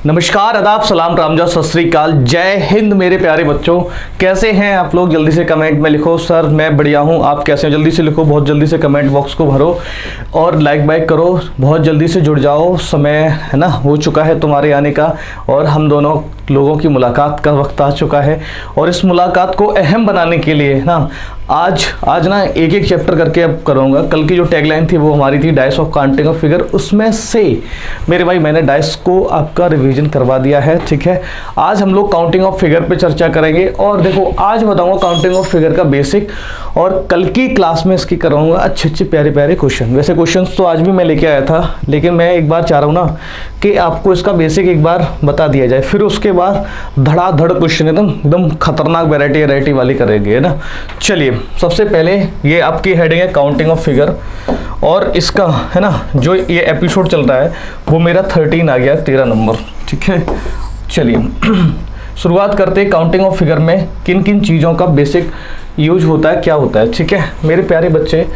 नमस्कार, आदाब, सलाम, रामजा, सत श्री अकाल, जय हिंद मेरे प्यारे बच्चों। कैसे हैं आप लोग? जल्दी से कमेंट में लिखो सर मैं बढ़िया हूं। आप कैसे हैं? जल्दी से लिखो, बहुत जल्दी से कमेंट बॉक्स को भरो और लाइक बाइक करो, बहुत जल्दी से जुड़ जाओ। समय है ना हो चुका है तुम्हारे आने का और हम दोनों लोगों की मुलाकात का वक्त आ चुका है। और इस मुलाकात को अहम बनाने के लिए ना आज ना एक एक चैप्टर करके अब करूँगा। कल की जो टैगलाइन थी वो हमारी थी dice of counting of figure, उसमें से मेरे भाई मैंने डाइस को आपका रिवीजन करवा दिया है। ठीक है, आज हम लोग काउंटिंग ऑफ फिगर पे चर्चा करेंगे। और देखो आज बताऊंगा काउंटिंग ऑफ फिगर का बेसिक, और कल की क्लास में इसकी कराऊंगा अच्छे अच्छे प्यारे प्यारे क्वेश्चन। वैसे क्वेश्चन तो आज भी मैं लेके आया था, लेकिन मैं एक बार चाह रहा हूँ ना कि आपको इसका बेसिक एक बार बता दिया जाए, फिर उसके बाद धड़ाधड़ क्वेश्चन एकदम खतरनाक वैरायटी वाली करेंगे, है ना। चलिए, सबसे पहले ये आपकी हेडिंग है काउंटिंग ऑफ फिगर, और इसका है ना जो ये एपिसोड चल रहा है वो मेरा 13 आ गया, 13 नंबर। ठीक है, चलिए शुरुआत करते हैं। काउंटिंग ऑफ फिगर में किन किन चीज़ों का बेसिक यूज होता है, क्या होता है। ठीक है मेरे प्यारे बच्चे,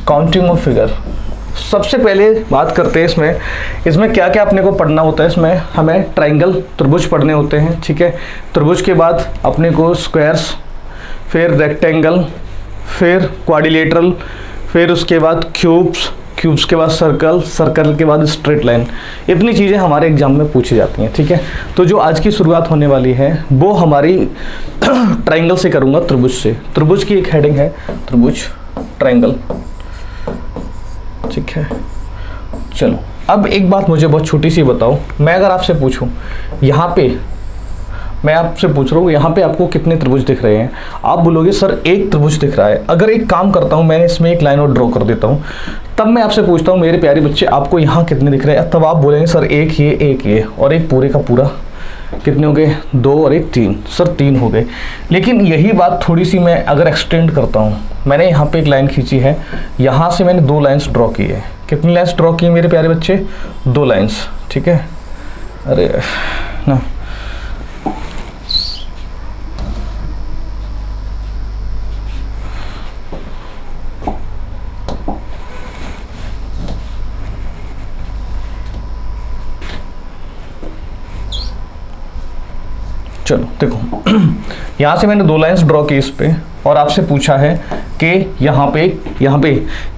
काउंटिंग ऑफ फिगर सबसे पहले बात करते हैं। इसमें क्या क्या अपने को पढ़ना होता है। इसमें हमें ट्राइंगल, त्रिभुज पढ़ने होते हैं। ठीक है, त्रिभुज के बाद अपने को स्क्वायर्स, फिर रेक्टेंगल, फिर क्वाड्रिलेटरल, फिर उसके बाद क्यूब्स के बाद सर्कल के बाद स्ट्रेट लाइन। इतनी चीज़ें हमारे एग्जाम में पूछी जाती हैं। ठीक है, तो जो आज की शुरुआत होने वाली है वो हमारी ट्राइंगल से करूँगा, त्रिभुज से। त्रिभुज की एक हेडिंग है त्रिभुज, ट्राइंगल। ठीक है, चलो अब एक बात मुझे बहुत छोटी सी बताओ। मैं अगर आपसे पूछूं, यहाँ पे मैं आपसे पूछ रहा हूँ यहाँ पे आपको कितने त्रिभुज दिख रहे हैं? आप बोलोगे सर एक त्रिभुज दिख रहा है। अगर एक काम करता हूँ, मैंने इसमें एक लाइन और ड्रॉ कर देता हूँ, तब मैं आपसे पूछता हूँ मेरे प्यारे बच्चे आपको यहाँ कितने दिख रहे हैं? तब आप बोलेंगे सर एक ये और एक पूरे का पूरा। कितने हो गए? 2 और 1 3। सर 3 हो गए। लेकिन यही बात थोड़ी सी मैं अगर एक्सटेंड करता हूँ, मैंने यहाँ पे एक लाइन खींची है, यहाँ से मैंने 2 लाइन्स ड्रॉ की है। कितनी लाइन्स ड्रॉ की है मेरे प्यारे बच्चे? 2 लाइन्स। ठीक है, अरे ना चलो देखो यहाँ से मैंने 2 लाइन्स ड्रॉ की इस पे, और आपसे पूछा है कि यहाँ पे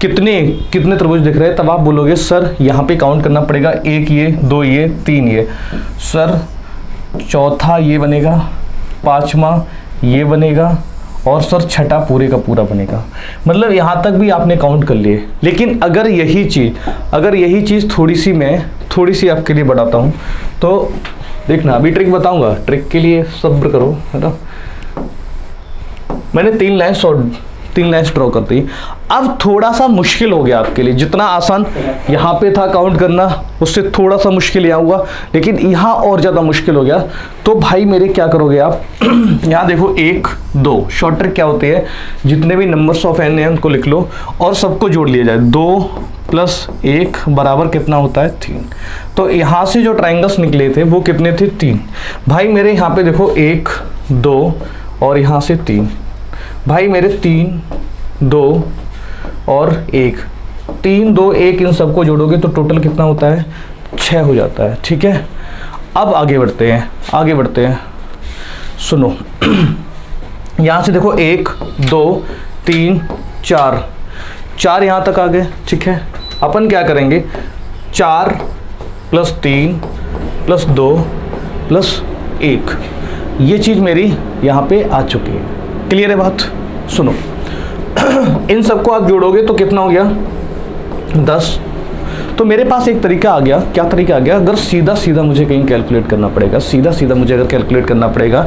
कितने त्रिभुज दिख रहे हैं? तब आप बोलोगे सर यहाँ पे काउंट करना पड़ेगा, 1 ये, 2 ये, 3 ये, सर चौथा ये बनेगा, 5वां ये बनेगा, और सर छठा पूरे का पूरा बनेगा। मतलब यहाँ तक भी आपने काउंट कर लिए। लेकिन अगर यही चीज़ थोड़ी सी आपके लिए बढ़ाता हूँ, तो देखना अभी ट्रिक बताऊंगा, ट्रिक के लिए सब्र करो, है ना। मैंने 3 लाइन्स ड्रॉ कर दी। अब थोड़ा सा मुश्किल हो गया आपके लिए। जितना आसान यहाँ पे था काउंट करना, उससे थोड़ा सा मुश्किल यहाँ हुआ, लेकिन यहाँ और ज़्यादा मुश्किल हो गया। तो भाई मेरे क्या करोगे आप यहाँ देखो 1 2 शॉर्ट ट्रिक क्या होती है, जितने भी नंबर्स ऑफ n है उनको लिख लो और सबको जोड़ लिया जाए। 2 + 1 बराबर कितना होता है? 3। तो यहाँ से जो ट्राइंगल्स निकले थे वो कितने थे? 3। भाई मेरे यहाँ पे देखो 1 2 और यहाँ से 3। भाई मेरे 3 2 और 1, 3 2 1 इन सबको जोड़ोगे तो टोटल कितना होता है? 6 हो जाता है। ठीक है, अब आगे बढ़ते हैं। सुनो यहाँ से देखो 1 2 3 4 यहाँ तक आ गए। ठीक है, अपन क्या करेंगे? 4 + 3 + 2 + 1, ये चीज़ मेरी यहाँ पे आ चुकी है। क्लियर है बात? सुनो इन सबको आप जोड़ोगे तो कितना हो गया? 10। तो मेरे पास एक तरीका आ गया। क्या तरीका आ गया? अगर सीधा मुझे कहीं कैलकुलेट करना पड़ेगा, सीधा मुझे अगर कैलकुलेट करना पड़ेगा,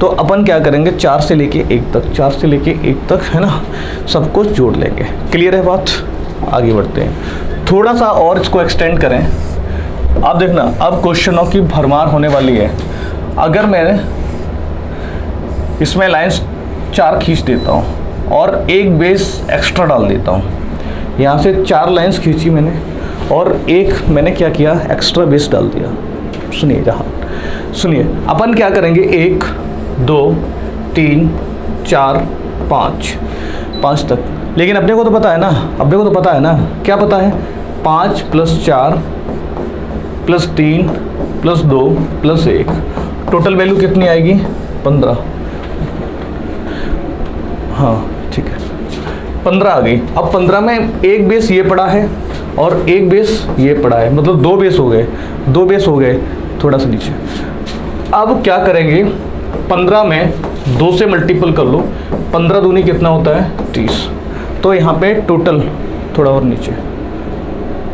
तो अपन क्या करेंगे? 4 से लेके 1 तक, है ना, सबको जोड़ लेंगे। क्लियर है बात? आगे बढ़ते हैं, थोड़ा सा और इसको एक्सटेंड करें। अब देखना, अब क्वेश्चनों की भरमार होने वाली है। अगर मैं इसमें लाइन्स 4 खींच देता हूँ और एक बेस एक्स्ट्रा डाल देता हूँ, यहाँ से 4 लाइन्स खींची मैंने और एक मैंने क्या किया? एक्स्ट्रा बेस डाल दिया। सुनिए अपन क्या करेंगे? 1 2 3 4 5 तक। लेकिन अपने को तो पता है ना, अपने को तो पता है ना, क्या पता है, 5 + 4 + 3 + 2 + 1, टोटल वैल्यू कितनी आएगी, 15। हाँ ठीक है, 15 आ गई। अब 15 में एक बेस ये पड़ा है और एक बेस ये पड़ा है, मतलब 2 बेस हो गए, 2 बेस हो गए, थोड़ा सा नीचे। अब क्या करेंगे, 15 में 2 से मल्टीपल कर लो, 15 दूनी कितना होता है, 30। तो यहाँ पे टोटल थोड़ा और नीचे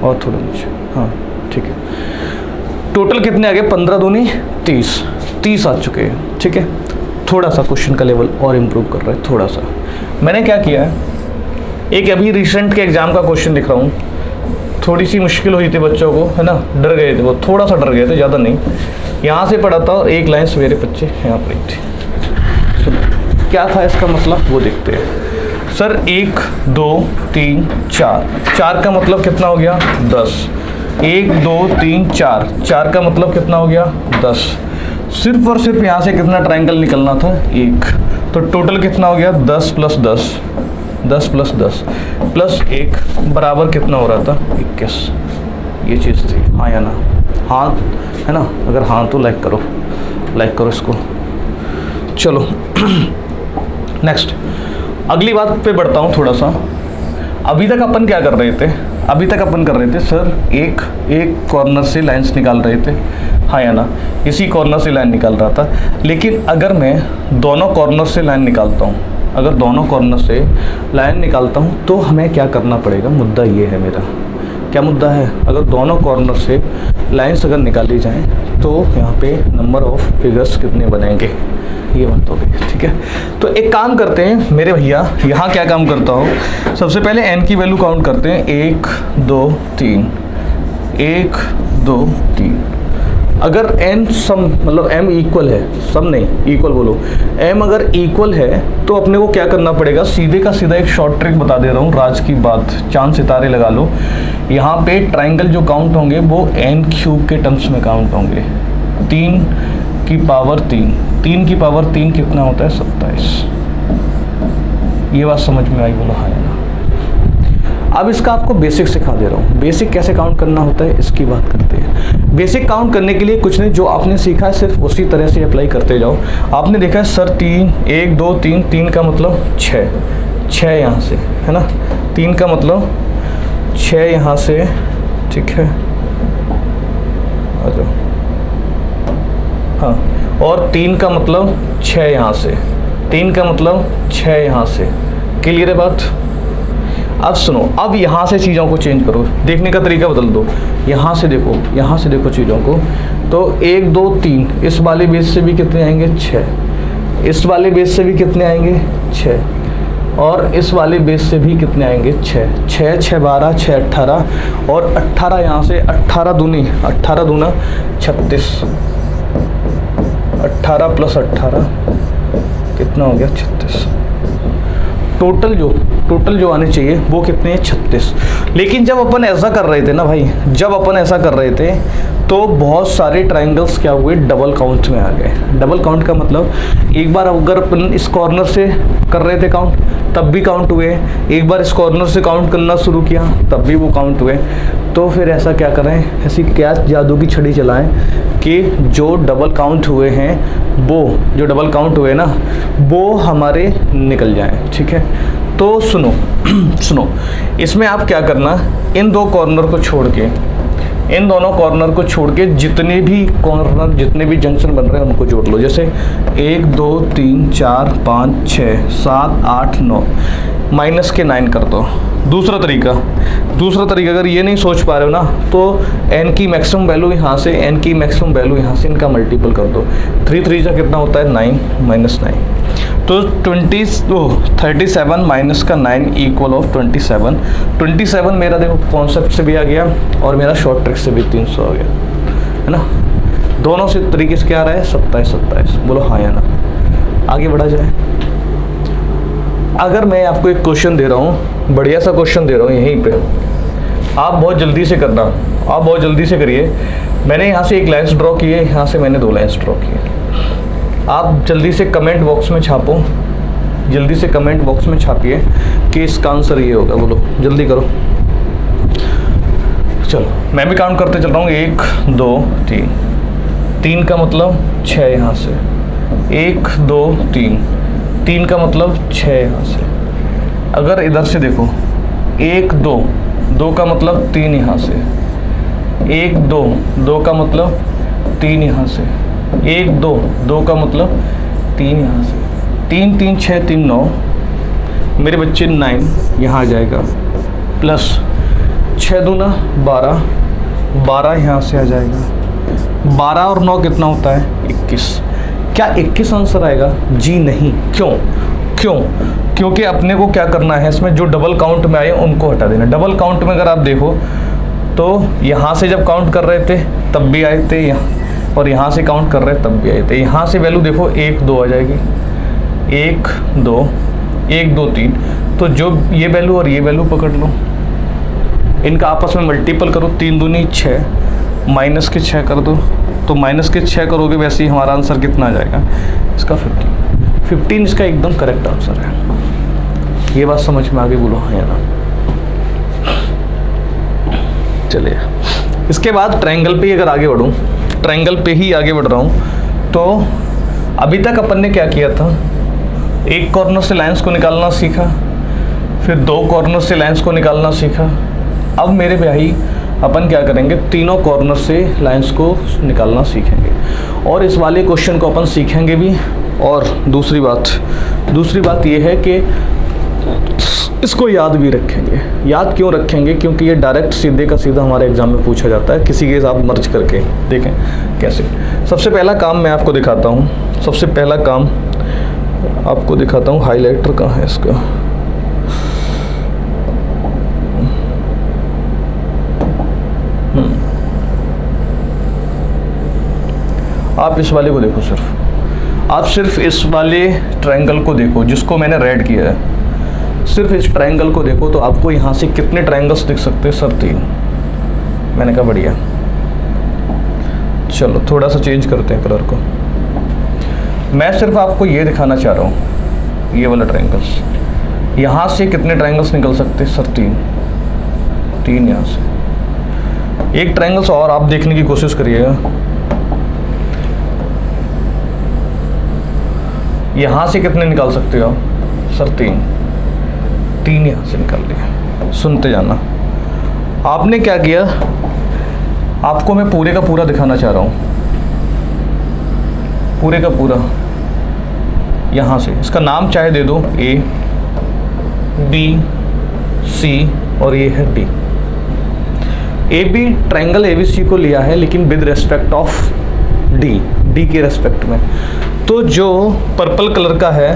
और थोड़ा नीचे, हाँ ठीक है, टोटल कितने आ गए, 15 दूनी 30, 30 आ चुके हैं। ठीक है, थोड़ा सा क्वेश्चन का लेवल और इम्प्रूव कर रहा है थोड़ा सा। मैंने क्या किया है, एक अभी रिसेंट के एग्जाम का क्वेश्चन लिख रहा हूँ, थोड़ी सी मुश्किल हुई थी बच्चों को, है ना, डर गए थे वो, थोड़ा सा डर गए थे, ज़्यादा नहीं। यहाँ से पढ़ा था और एक लाइन सवेरे बच्चे यहाँ पर थी। सुनो क्या था इसका मतलब, वो देखते हैं। सर 1 2 3 4, 4 का मतलब कितना हो गया, 10। 1 2 3 4, 4 का मतलब कितना हो गया, 10। सिर्फ और सिर्फ यहाँ से कितना ट्रायंगल निकलना था, 1। तो टोटल कितना हो गया, 10 + 10, 10 + 10 + 1 बराबर कितना हो रहा था, 21। ये चीज़ थी, हाँ या ना, हाँ है ना, अगर हाँ तो लाइक करो, लाइक करो इसको। चलो नेक्स्ट, अगली बात पे बढ़ता हूँ थोड़ा सा। अभी तक अपन क्या कर रहे थे, अभी तक अपन कर रहे थे सर एक कॉर्नर से लाइंस निकाल रहे थे, हाँ या ना, इसी कॉर्नर से लाइन निकाल रहा था। लेकिन अगर मैं दोनों कॉर्नर से लाइन निकालता हूँ, अगर दोनों कॉर्नर से लाइन निकालता हूँ तो हमें क्या करना पड़ेगा, मुद्दा ये है मेरा, क्या मुद्दा है, अगर दोनों कॉर्नर से लाइंस अगर निकाली जाएँ तो यहाँ पे नंबर ऑफ फिगर्स कितने बनेंगे, ये बात हो गई। ठीक है, तो एक काम करते हैं मेरे भैया, यहाँ क्या काम करता हूँ, सबसे पहले n की वैल्यू काउंट करते हैं, 1 2 3, 1 2 3। अगर n सम मतलब m इक्वल है, सम नहीं इक्वल बोलो, m अगर इक्वल है तो अपने को क्या करना पड़ेगा, सीधे का सीधा एक शॉर्ट ट्रिक बता दे रहा हूँ, राज की बात, चांद सितारे लगा लो। यहाँ पे ट्राइंगल जो काउंट होंगे वो n³ के टर्म्स में काउंट होंगे, 3 की पावर 3, 3 की पावर 3 कितना होता है, 27। ये बात समझ में आई, बोला हाँ ना। अब इसका आपको बेसिक सिखा दे रहा हूँ, बेसिक कैसे काउंट करना होता है इसकी बात करते हैं। बेसिक काउंट करने के लिए कुछ नहीं, जो आपने सीखा है सिर्फ उसी तरह से अप्लाई करते जाओ। आपने देखा है सर 3 1 2 3, 3 का मतलब 6 यहाँ से, है ना, 3 का मतलब 6 यहाँ से, ठीक है, आ जाओ, हाँ, और 3 का मतलब 6 यहाँ से, 3 का मतलब 6 यहाँ से। क्लियर है बात। अब सुनो, अब यहाँ से चीज़ों को चेंज करो, देखने का तरीका बदल दो, यहाँ से देखो, यहाँ से देखो चीज़ों को। तो 1 2 3, इस वाले बेस से भी कितने आएंगे, 6, इस वाले बेस से भी कितने आएंगे, 6, और इस वाले बेस से भी कितने आएंगे, 6, 6 6 12, 6 18, और 18 यहाँ से, 18 दूनी 36, 18 + 18 कितना हो गया, 36। टोटल जो आने चाहिए वो कितने हैं, 36। लेकिन जब अपन ऐसा कर रहे थे ना भाई, जब अपन ऐसा कर रहे थे तो बहुत सारे ट्रायंगल्स क्या हुए, डबल काउंट में आ गए। डबल काउंट का मतलब, एक बार अगर अपन इस कॉर्नर से कर रहे थे काउंट तब भी काउंट हुए, एक बार इस कॉर्नर से काउंट करना शुरू किया तब भी वो काउंट हुए। तो फिर ऐसा क्या करें, ऐसी क्या जादू की छड़ी चलाएं कि जो डबल काउंट हुए हैं, वो जो डबल काउंट हुए ना, वो हमारे निकल जाएं। ठीक है, तो सुनो सुनो, इसमें आप क्या करना, इन दो कॉर्नर को छोड़ के, इन दोनों कॉर्नर को छोड़ के जितने भी कॉर्नर, जितने भी जंक्शन बन रहे हैं उनको जोड़ लो। जैसे 1 2 3 4 5 6 7 8 9, माइनस के 9 कर दो। दूसरा तरीका, अगर ये नहीं सोच पा रहे हो ना, तो n की मैक्सिमम वैल्यू यहाँ से, n की मैक्सिमम वैल्यू यहाँ से, इनका मल्टीपल कर दो। 3 3 का कितना होता है, 9 - 9, तो 37 माइनस का 9 इक्वल ऑफ 27। 27 मेरा देखो कॉन्सेप्ट से भी आ गया और मेरा शॉर्ट ट्रिक से भी 300 आ गया, है ना। दोनों से तरीके से क्या आ रहा है, 27। बोलो हाँ या ना। आगे बढ़ा जाए। अगर मैं आपको एक क्वेश्चन दे रहा हूँ, बढ़िया सा क्वेश्चन दे रहा हूँ यहीं पे, आप बहुत जल्दी से करना, आप बहुत जल्दी से करिए। मैंने यहाँ से एक लाइन्स ड्रॉ की है, यहाँ से मैंने 2 लाइन्स ड्रॉ की है। आप जल्दी से कमेंट बॉक्स में छापो जल्दी से कमेंट बॉक्स में छापिए कि इसका आंसर ये होगा। बोलो जल्दी करो। चलो मैं भी काउंट करते चल रहा हूँ। 1 2 3, 3 का मतलब 6 यहाँ से, 1 2 3, 3 का मतलब 6 यहाँ से। अगर इधर से देखो 1 2, 2 का मतलब 3 यहाँ से, 1 2, 2 का मतलब 3 यहाँ से, 1 2, 2 का मतलब 3 यहाँ से, 3 3 6 3 9, मेरे बच्चे 9 यहाँ आ जाएगा, प्लस 6 दूना 12, 12 यहाँ से आ जाएगा। 12 और 9 कितना होता है? 21। क्या 21 आंसर आएगा? जी नहीं। क्यों? क्योंकि अपने को क्या करना है, इसमें जो डबल काउंट में आए उनको हटा देना। डबल काउंट में अगर आप देखो तो यहाँ से जब काउंट कर रहे थे तब भी आए थे यहाँ, और यहाँ से काउंट कर रहे तब भी आए थे। यहाँ से वैल्यू देखो 1 2 आ जाएगी, 1 2 1 2 3, तो जो ये वैल्यू और ये वैल्यू पकड़ लो, इनका आपस में मल्टीपल करो, 3 दूनी 6, माइनस के 6 कर दो, तो माइनस के 6 करोगे वैसे ही हमारा आंसर कितना आ जाएगा इसका? 15 इसका एकदम करेक्ट आंसर है। ये बात समझ में आ गई? बोलो हाँ या ना। चलिए इसके बाद ट्रायंगल पे अगर आगे बढ़ूँ, ट्रायंगल पे ही आगे बढ़ रहा हूँ, तो अभी तक अपन ने क्या किया था? एक कॉर्नर से लाइंस को निकालना सीखा, फिर 2 कॉर्नर से लाइंस को निकालना सीखा। अब मेरे भाई अपन क्या करेंगे? तीनों कॉर्नर से लाइंस को निकालना सीखेंगे, और इस वाले क्वेश्चन को अपन सीखेंगे भी। और दूसरी बात ये है कि इसको याद भी रखेंगे। याद क्यों रखेंगे? क्योंकि ये डायरेक्ट सीधे का सीधा हमारे एग्जाम में पूछा जाता है, किसी के साथ मर्ज करके। देखें कैसे। सबसे पहला काम मैं आपको दिखाता हूँ, सबसे पहला काम आपको दिखाता हूँ। हाईलाइटर कहाँ है इसका? आप इस वाले को देखो, सिर्फ इस वाले ट्रायंगल को देखो जिसको मैंने रेड किया है। सिर्फ इस ट्रायंगल को देखो तो आपको यहाँ से कितने ट्रायंगल्स दिख सकते हैं? सर 3। मैंने कहा बढ़िया। चलो थोड़ा सा चेंज करते हैं कलर को। मैं सिर्फ आपको ये दिखाना चाह रहा हूँ, ये वाला ट्रायंगल्स। यहाँ से कितने ट्रायंगल्स निकल सकते हैं? सर 3 यहाँ से। एक ट्रायंगल्स और आप देखने की कोशिश करिएगा। यहाँ से कितने निकाल सकते हो? सर 3 यहाँ से निकाल लिया। सुनते जाना। आपने क्या किया? आपको मैं पूरे का पूरा दिखाना चाह रहा हूँ, पूरे का पूरा। यहाँ से इसका नाम चाहे दे दो A B C और ये है D। AB ट्रायंगल ABC को लिया है, लेकिन विद रेस्पेक्ट ऑफ D के रेस्पेक्ट में। तो जो पर्पल कलर का है,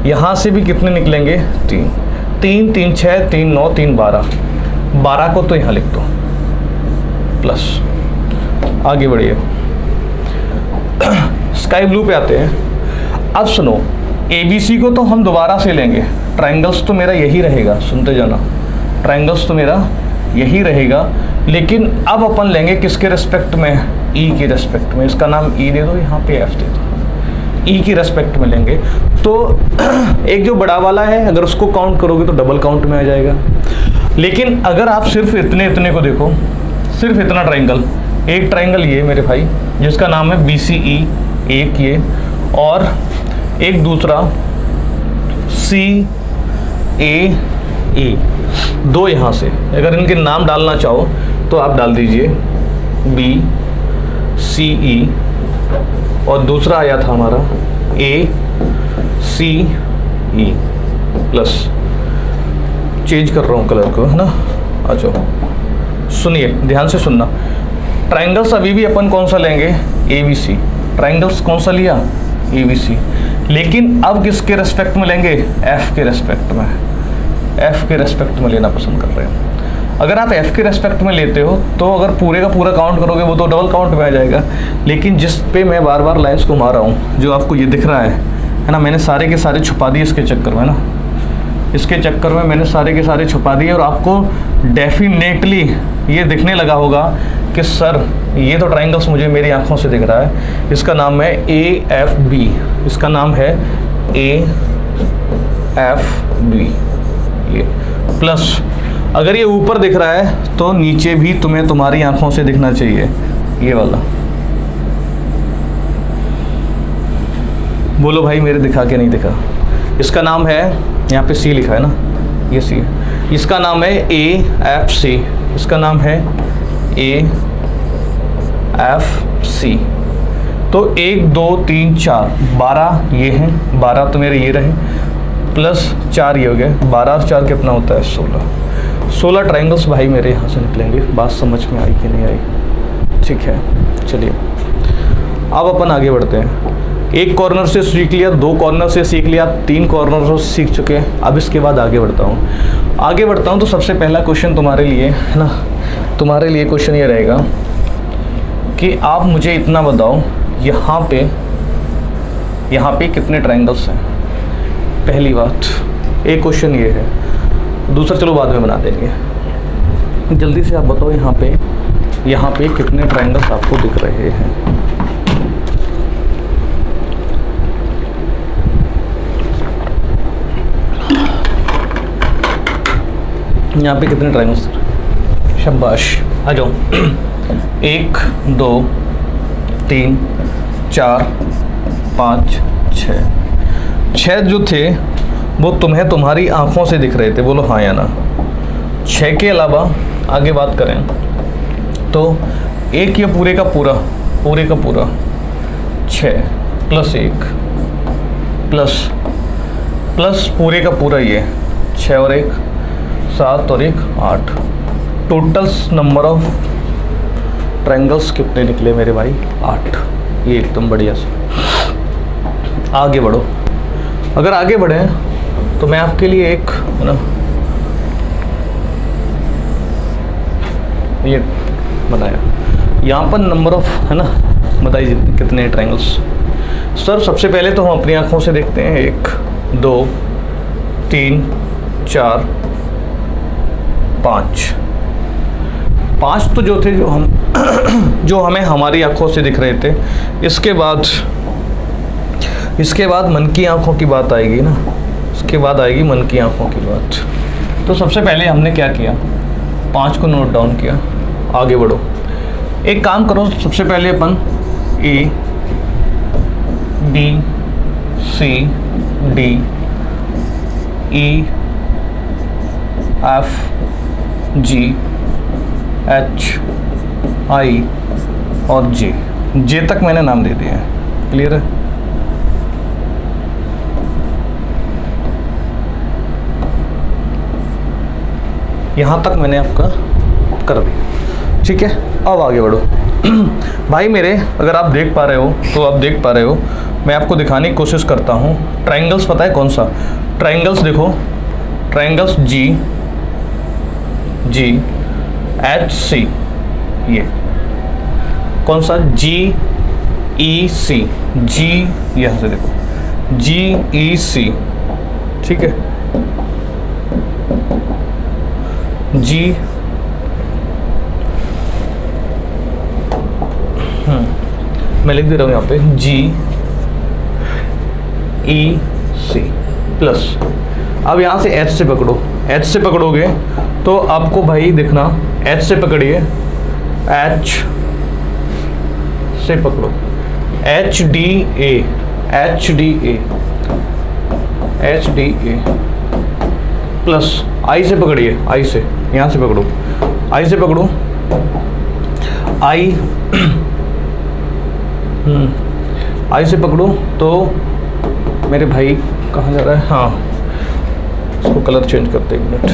यहाँ से भी कितने निकलेंगे? 3 3 6 3 9 3 12 को तो यहाँ लिख दो, प्लस। आगे बढ़िए, स्काई ब्लू पे आते हैं। अब सुनो, ABC को तो हम दोबारा से लेंगे। ट्रायंगल्स तो मेरा यही रहेगा, सुनते जाना। ट्रायंगल्स तो मेरा यही रहेगा, लेकिन अब अपन लेंगे किसके रेस्पेक्ट में? E के रेस्पेक्ट में। इसका नाम E दे दो, यहाँ पे F दे दो। E की रेस्पेक्ट में लेंगे तो एक जो बड़ा वाला है, अगर उसको काउंट करोगे तो डबल काउंट में आ जाएगा। लेकिन अगर आप सिर्फ इतने को देखो, सिर्फ इतना ट्रायंगल, एक ट्रायंगल ये मेरे भाई जिसका नाम है BCE, एक ये, और एक दूसरा CAE, 2 यहाँ से। अगर इनके नाम डालना चाहो तो आप डाल दीजिए BCE, और दूसरा आया था हमारा ACE प्लस। चेंज कर रहा हूँ कलर को, है ना। अच्छा सुनिए, ध्यान से सुनना। ट्रायंगल्स अभी भी अपन कौन सा लेंगे? ABC। ट्रायंगल्स कौन सा लिया? ABC। लेकिन अब किसके रेस्पेक्ट में लेंगे? F के रेस्पेक्ट में। F के रेस्पेक्ट में लेना पसंद कर रहे हैं। अगर आप F के रेस्पेक्ट में लेते हो तो अगर पूरे का पूरा काउंट करोगे वो तो डबल काउंट में आ जाएगा। लेकिन जिस पे मैं बार बार लाइंस को मार रहा हूँ, जो आपको ये दिख रहा है ना, मैंने सारे के सारे छुपा दिए इसके चक्कर में ना। इसके चक्कर में मैंने सारे के सारे छुपा दिए, और आपको डेफिनेटली ये दिखने लगा होगा कि सर ये तो ट्रायंगल्स मुझे मेरी आंखों से दिख रहा है। इसका नाम है AFB, इसका नाम है एफ बी, ये प्लस अगर ये ऊपर दिख रहा है तो नीचे भी तुम्हें तुम्हारी आंखों से दिखना चाहिए, ये वाला। बोलो भाई मेरे दिखा के नहीं दिखा। इसका नाम है, यहाँ पे सी लिखा है ना, ये सी है, इसका नाम है ए एफ सी, इसका नाम है ए एफ सी। तो 1 2 3 4 12 ये हैं, 12 तो मेरे ये रहे, प्लस 4 ये हो गए, 12 और 4 कितना होता है 16। 16 ट्राइंगल्स भाई मेरे यहाँ से निकलेंगे। बात समझ में आई कि नहीं आई? ठीक है, चलिए अब अपन आगे बढ़ते हैं। एक कॉर्नर से सीख लिया, 2 कॉर्नर से सीख लिया, 3 कॉर्नर से सीख चुके हैं। अब इसके बाद आगे बढ़ता हूँ। तो सबसे पहला क्वेश्चन तुम्हारे लिए है ना, तुम्हारे लिए क्वेश्चन ये रहेगा कि आप मुझे इतना बताओ, यहाँ पे कितने ट्राइंगल्स हैं। पहली बात, एक क्वेश्चन ये है, दूसरा चलो बाद में बना देंगे। जल्दी से आप बताओ यहाँ पे कितने ट्राइंगल्स आपको दिख रहे हैं। यहाँ पे कितने ट्राइंगल्स? शाबाश, आ जाओ। 1 2 3 4 5 6 जो थे वो तुम्हें तुम्हारी आंखों से दिख रहे थे। बोलो हाँ या ना। 6 के अलावा आगे बात करें तो एक ये पूरे का पूरा 6 प्लस 1 प्लस पूरे का पूरा ये 6 और 1 7 और 1 8। टोटल नंबर ऑफ ट्रायंगल्स कितने निकले मेरे भाई? 8। ये एकदम बढ़िया से आगे बढ़ो। अगर आगे बढ़े तो मैं आपके लिए एक है ना ये बताया, यहाँ पर नंबर ऑफ है ना बताइए कितने ट्रायंगल्स। सर सबसे पहले तो हम अपनी आंखों से देखते हैं। 1 2 3 4 5 तो जो थे जो हमें हमारी आंखों से दिख रहे थे। इसके बाद मन की आंखों की बात आएगी ना, इसके बाद आएगी मन की आंखों की बात। तो सबसे पहले हमने क्या किया, 5 को नोट डाउन किया। आगे बढ़ो, एक काम करो, सबसे पहले अपन A B C D E F G H I और J तक मैंने नाम दे दिए हैं। क्लियर है? यहाँ तक मैंने आपका कर दिया। ठीक है, अब आगे बढ़ो। भाई मेरे, अगर आप देख पा रहे हो तो आप देख पा रहे हो, मैं आपको दिखाने की कोशिश करता हूँ। ट्रायंगल्स पता है कौन सा? ट्रायंगल्स देखो, ट्रायंगल्स G H C, ये कौन सा? G E C, G यहाँ से देखो G E C, ठीक है। G मैं लिख दे रहा हूँ यहाँ पे G E C प्लस। अब यहाँ से H से पकड़ो, H से पकड़ोगे तो आपको भाई देखना, H से पकड़िए, H से पकड़ो, H D A H D A H D A plus I से पकड़िए, I से, यहाँ से पकड़ो, I से पकड़ो, I से पकड़ो तो मेरे भाई कहाँ जा रहा है? हाँ, इसको कलर चेंज करते, एक मिनट।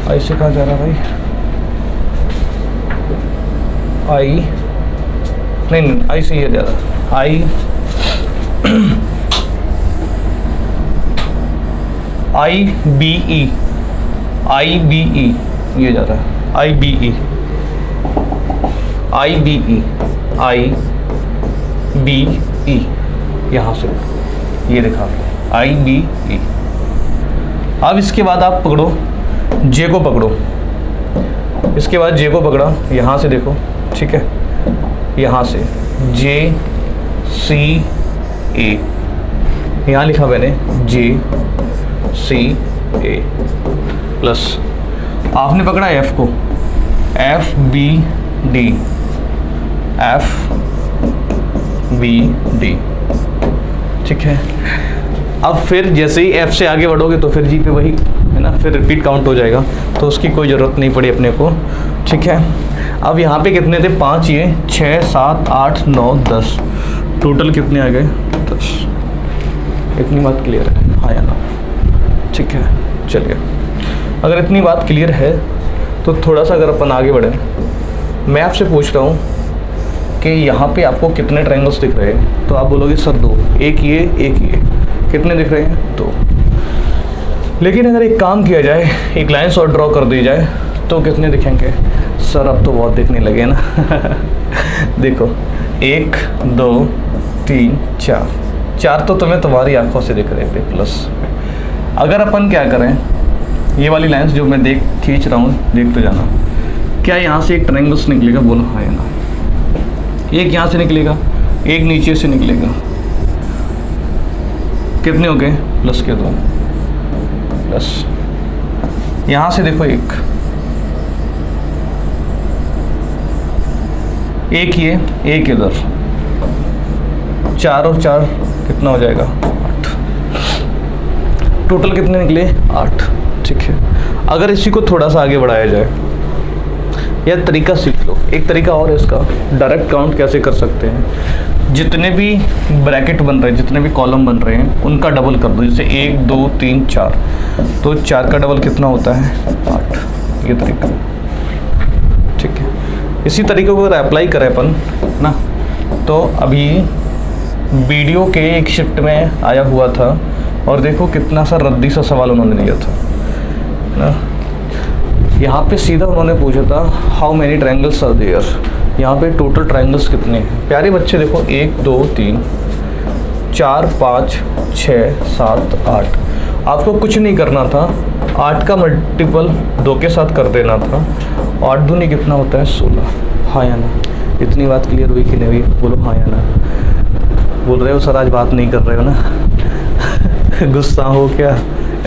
I से कहाँ जा रहा है भाई? I नहीं, I से ये जा रहा है, I B E ये जा रहा है, I B E यहाँ से ये दिखा, I B E। अब इसके बाद आप पकड़ो, J को पकड़ो, इसके बाद J को पकड़ा, यहाँ से देखो, ठीक है, यहाँ से J C ए, यहाँ लिखा मैंने जे सी ए प्लस आपने पकड़ा एफ को, F B D, F B D, ठीक है। अब फिर जैसे ही एफ से आगे बढ़ोगे तो फिर जी पे वही है ना, फिर रिपीट काउंट हो जाएगा, तो उसकी कोई ज़रूरत नहीं पड़ी अपने को, ठीक है। अब यहाँ पे कितने थे, 5, ये 6 7 8 9 10, टोटल कितने आ गए, 10। इतनी बात क्लियर है, हाँ या ना, ठीक है। चलिए, अगर इतनी बात क्लियर है तो थोड़ा सा अगर अपन आगे बढ़ें, मैं आपसे पूछ रहा हूँ कि यहाँ पे आपको कितने ट्रायंगल्स दिख रहे हैं, तो आप बोलोगे सर 2, एक ये एक ये, कितने दिख रहे हैं, 2। लेकिन अगर एक काम किया जाए, एक लाइन्स और ड्रॉ कर दी जाए तो कितने दिखेंगे, सर अब तो बहुत दिखने लगे ना देखो 1 2 3 4, 4 तो तुम्हें तुम्हारी आंखों से दिख रहे थे प्लस। अगर अपन क्या करें, ये वाली लाइन्स जो मैं खींच रहा हूँ, देखते जाना, क्या यहाँ से एक ट्रायंगल्स निकलेगा, बोलो हाँ या ना। एक यहाँ से निकलेगा, एक नीचे से निकलेगा, कितने हो गए, प्लस के 2, प्लस यहाँ से देखो एक ये एक इधर, 4 और 4 कितना हो जाएगा, 8, टोटल कितने निकले, 8, ठीक है। अगर इसी को थोड़ा सा आगे बढ़ाया जाए, यह तरीका सीख लो। एक तरीका और है इसका, डायरेक्ट काउंट कैसे कर सकते हैं, जितने भी ब्रैकेट बन रहे हैं, जितने भी कॉलम बन रहे हैं, उनका डबल कर दो। जैसे 1 2 3 4, तो 4 का डबल कितना होता है, 8, ये तरीका, ठीक है। इसी तरीके को अगर अप्लाई करें अपन ना, तो अभी वीडियो के एक शिफ्ट में आया हुआ था, और देखो कितना सा रद्दी सा सवाल उन्होंने दिया था ना। यहाँ पे सीधा उन्होंने पूछा था how many triangles are there, यहाँ पे टोटल ट्रायंगल्स कितने हैं। प्यारे बच्चे देखो 1 2 3 4 5 6 7 8, आपको कुछ नहीं करना था, 8 का मल्टीपल 2 के साथ कर देना था, 8 दूनी कितना होता है, 16, हाँ या ना। इतनी बात क्लियर हुई कि नहीं हुई, बोलो हाँ या ना। बोल रहे हो सर आज बात नहीं कर रहे हो ना गुस्सा हो क्या,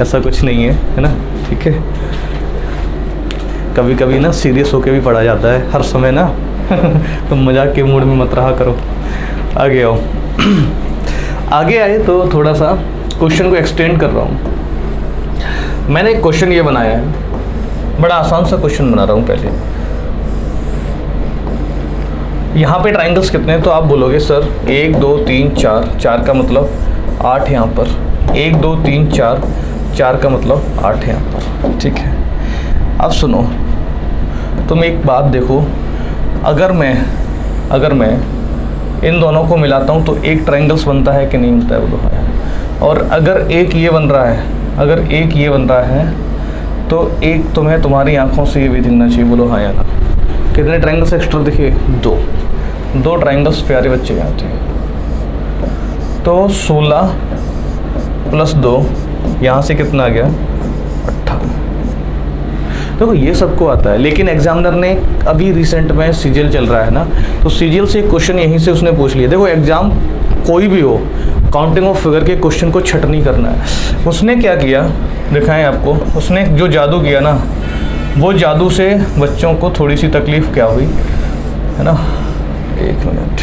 ऐसा कुछ नहीं है ना, ठीक है। कभी कभी ना सीरियस होके भी पढ़ा जाता है, हर समय ना तो मजाक के मूड में मत रहा करो। आगे आओ आगे आए तो थोड़ा सा क्वेश्चन को एक्सटेंड कर रहा हूँ। मैंने एक क्वेश्चन ये बनाया है, बड़ा आसान सा क्वेश्चन बना रहा हूँ। पहले यहाँ पे ट्रायंगल्स कितने हैं, तो आप बोलोगे सर 1 2 3 4, 4 का मतलब 8 यहाँ पर, 1 2 3 4, 4 का मतलब 8 यहाँ पर, ठीक है। अब सुनो, तुम एक बात देखो, अगर मैं इन दोनों को मिलाता हूँ तो एक ट्रायंगल्स बनता है कि नहीं बनता है, बोलो हाँ। और अगर एक ये बन रहा है, तो एक तुम्हें तुम्हारी आंखों से ये भी दिखना चाहिए, बोलो हाँ या ना। कितने ट्रायंगल्स एक्स्ट्रा दिखे, 2 ट्रायंगल्स प्यारे बच्चे यहाँ थे, तो 16 प्लस 2, यहाँ से कितना आ गया, 18। देखो ये सबको आता है, लेकिन एग्जामिनर ने अभी रिसेंट में सीजीएल चल रहा है ना, तो सीजीएल से एक क्वेश्चन यहीं से उसने पूछ लिया। देखो एग्जाम कोई भी हो, काउंटिंग ऑफ फिगर के क्वेश्चन को छट नहीं करना है। उसने क्या किया दिखाएं आपको, उसने जो जादू किया ना, वो जादू से बच्चों को थोड़ी सी तकलीफ क्या हुई है ना। 1 मिनट,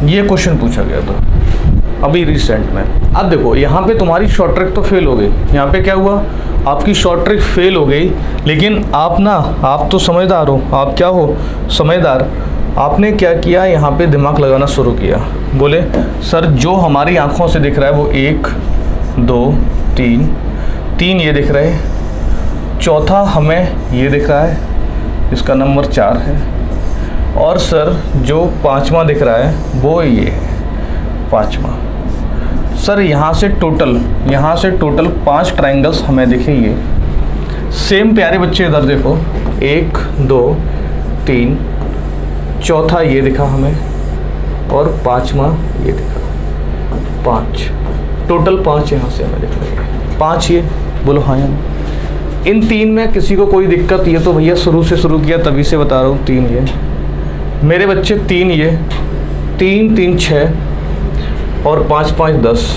ये क्वेश्चन पूछा गया था अभी रिसेंट में। अब देखो यहाँ पे तुम्हारी शॉर्ट ट्रिक तो फेल हो गई, यहाँ पे क्या हुआ, आपकी शॉर्ट ट्रिक फेल हो गई, लेकिन आप तो समझदार हो, आप क्या हो, समझदार। आपने क्या किया, यहाँ पे दिमाग लगाना शुरू किया। बोले सर जो हमारी आंखों से दिख रहा है वो 1 2 3 ये दिख रहे, चौथा हमें ये दिख रहा है, इसका नंबर 4 है, और सर जो 5वां दिख रहा है वो ये है 5वां। सर यहाँ से टोटल 5 ट्रायंगल्स हमें दिखेंगे। सेम प्यारे बच्चे इधर देखो, 1 2 3, चौथा ये दिखा हमें, और पांचवा ये दिखा, 5, टोटल 5 यहाँ से हमें दिख रही है, 5 ये, बोलो हाँ या नहीं। इन 3 में किसी को कोई दिक्कत, ये तो भैया शुरू से शुरू किया तभी से बता रहा हूँ। 3 ये मेरे बच्चे, 3 ये, 3 3 6 और 5 5 10,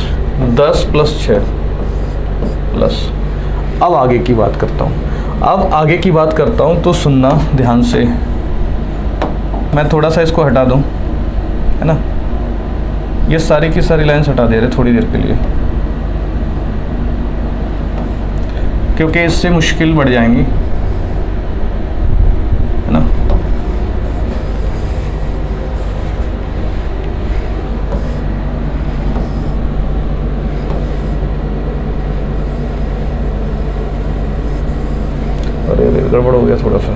10 + 6 प्लस। अब आगे की बात करता हूँ, अब आगे की बात करता हूँ तो सुनना ध्यान से। मैं थोड़ा सा इसको हटा दूँ, है ना, ये सारी की सारी लाइन्स हटा दे रहे थोड़ी देर के लिए, क्योंकि इससे मुश्किल बढ़ जाएंगी, है ना। अरे अरे गड़बड़ हो गया थोड़ा सा,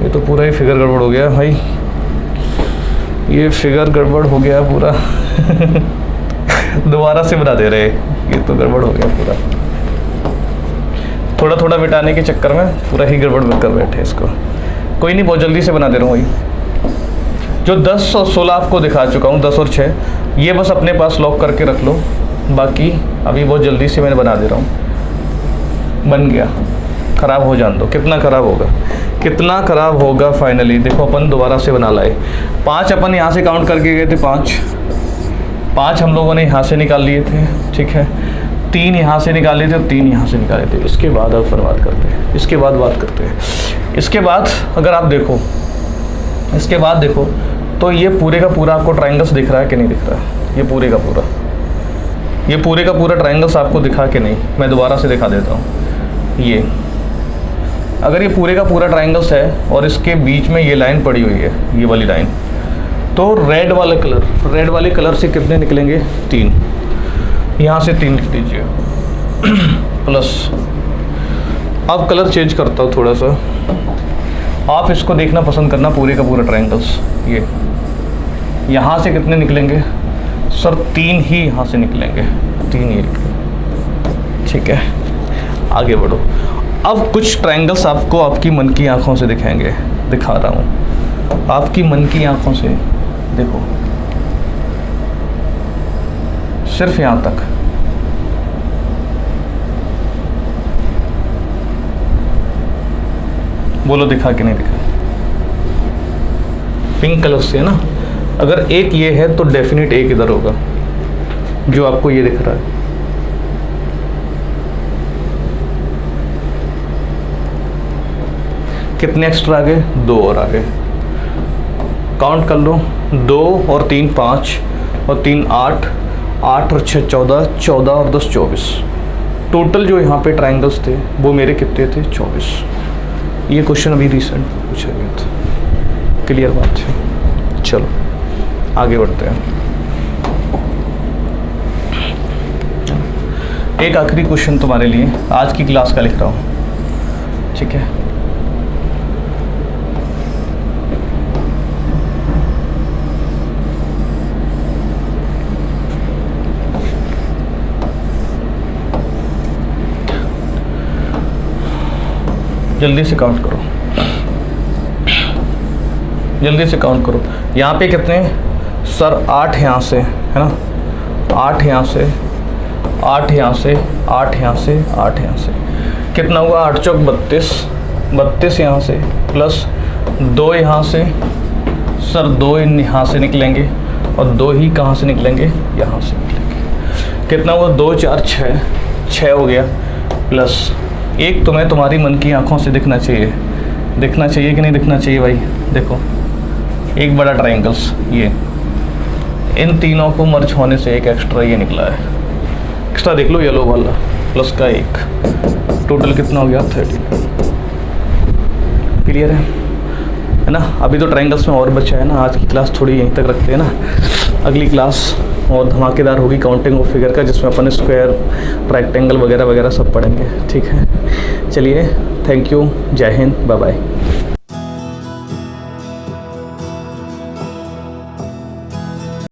ये तो पूरा ही फिगर गड़बड़ हो गया भाई, ये फिगर गड़बड़ हो गया पूरा। दोबारा से बना दे रहे, ये तो गड़बड़ हो गया पूरा, थोड़ा थोड़ा मिटाने के चक्कर में पूरा ही गड़बड़ कर बैठे इसको। कोई नहीं, बहुत जल्दी से बना दे रहा हूँ। वही जो 10 और 16 आपको दिखा चुका हूँ, 10 और 6, ये बस अपने पास लॉक करके रख लो। बाकी अभी बहुत जल्दी से मैंने बना दे रहा हूँ। बन गया, ख़राब हो जान दो, कितना ख़राब होगा, कितना ख़राब होगा। फाइनली देखो अपन दोबारा से बना लाए। 5 अपन यहाँ से काउंट करके गए थे, 5 हम लोगों ने यहाँ से निकाल लिए थे, ठीक है। 3 यहाँ से निकाले थे और 3 यहाँ से निकाले थे। इसके बाद अब फिर बात करते हैं, इसके बाद बात करते हैं। इसके बाद अगर आप देखो, इसके बाद देखो तो ये पूरे का पूरा आपको ट्रायंगल्स दिख रहा है कि नहीं दिख रहा है? ये पूरे का पूरा, ये पूरे का पूरा ट्रायंगल्स आपको दिखा कि नहीं? मैं दोबारा से दिखा देता हूँ। ये अगर ये पूरे का पूरा ट्रायंगल्स है और इसके बीच में ये लाइन पड़ी हुई है, ये वाली लाइन, तो रेड वाले कलर से कितने निकलेंगे? 3। यहाँ से 3 लिख दीजिए प्लस। अब कलर चेंज करता हूँ थोड़ा सा, आप इसको देखना पसंद करना, पूरे का पूरा ट्रायंगल्स। ये यहाँ से कितने निकलेंगे सर? 3 ही यहाँ से निकलेंगे, 3 ही निकलेंगे, ठीक है। आगे बढ़ो। अब कुछ ट्रायंगल्स आपको आपकी मन की आंखों से दिखाएंगे, दिखा रहा हूँ आपकी मन की आंखों से। देखो सिर्फ यहाँ तक, बोलो दिखा कि नहीं दिखा? पिंक कलर से है ना। अगर एक ये है तो डेफिनेट एक इधर होगा, जो आपको ये दिख रहा है। कितने एक्स्ट्रा आ गए? 2 और आ गए। काउंट कर लो, 2 और 3 5 और 3 8, 8 और 6 14, 14 और 10 24। टोटल जो यहाँ पे ट्रायंगल्स थे वो मेरे कितने थे? 24। ये क्वेश्चन अभी रिसेंट पूछा गया था। क्लियर बात है? चलो आगे बढ़ते हैं। एक आखिरी क्वेश्चन तुम्हारे लिए आज की क्लास का लिख रहा हूँ, ठीक है। जल्दी से काउंट करो, जल्दी से काउंट करो। यहाँ पे कितने सर? 8 यहाँ से, है ना, 8 यहाँ से, 8 यहाँ से, 8 यहाँ से, 8 यहाँ से। कितना हुआ? 8 चौक 32, 32 यहाँ से प्लस 2 यहाँ से। सर 2 यहाँ से निकलेंगे और 2 ही कहाँ से निकलेंगे? यहाँ से निकलेंगे। कितना हुआ? 2 4 6, 6 हो गया प्लस एक। तुम्हें तुम्हारी मन की आंखों से दिखना चाहिए, दिखना चाहिए कि नहीं दिखना चाहिए भाई? देखो एक बड़ा ट्रायंगल्स, ये इन तीनों को मर्ज होने से एक एक्स्ट्रा ये निकला है। एक्स्ट्रा देख लो, येलो वाला प्लस का 1, टोटल कितना हो गया? 30। क्लियर है ना? अभी तो ट्रायंगल्स में और बचा है ना। आज की क्लास थोड़ी यहीं तक रखते हैं ना, अगली क्लास और धमाकेदार होगी काउंटिंग ऑफ फिगर का, जिसमें अपन स्क्वायर, रेक्टेंगल वगैरह वगैरह सब पढ़ेंगे, ठीक है। चलिए, थैंक यू, जय हिंद, बाय बाय।